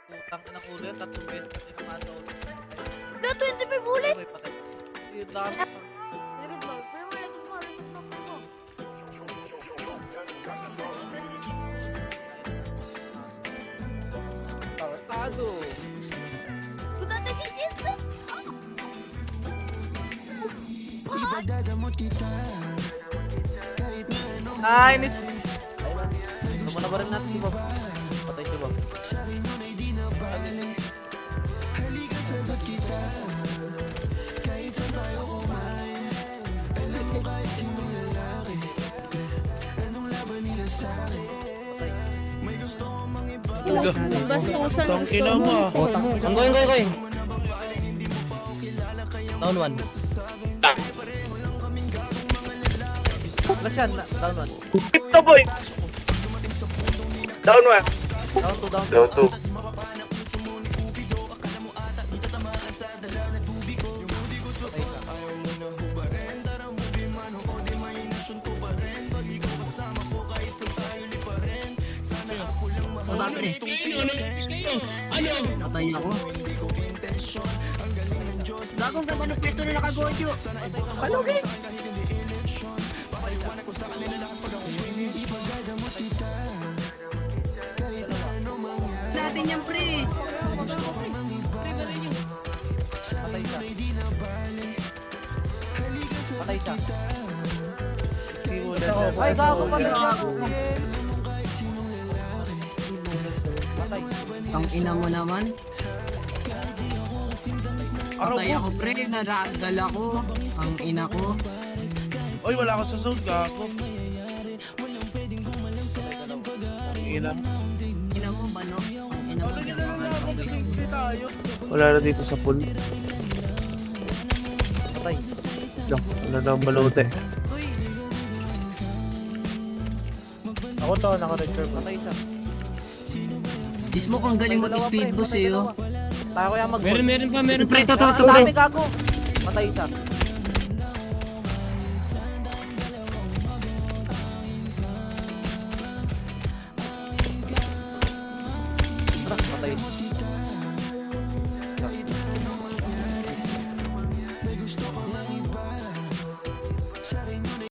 Putang ng ulo yan, 3 beses na tinamaan sa ulo. Na 25 ulit! May patay. Yung dami pa. Likod mo, pero mo, likod mo, likod mo, likod mo. Tartado. Kung natin si Jason! Ay, nis. Ano na ba rin natin, Bob? Patay si Bob. Bastusan. Tangina mo. Ang going. Down 1. Last yan, down 1. Keep the boy. Down 1. Down 2, down 2. Down 2. Patay ako. Gagong ganda ng peto na nakagodyo. Palugin! Natin yan, pre! Patay siya. Patay siya. Ay, gago pa rin. Patay. Ang ina mo naman. Patay ako, pre. Naragdal ako. Ang ina ko. Oy, wala akong susod, gago. Ina. Ina mo ba, no? Ang ina mo. Wala na dito sa pool. Patay. Wala na ang balote. Ako to, naka-reserve. Patay siya. Ismo kang galing mag-speed boss eh, oh. Tayo ko yan mag- Meron pa. Pre, to, Ang dami gago. Patay siya. Patay.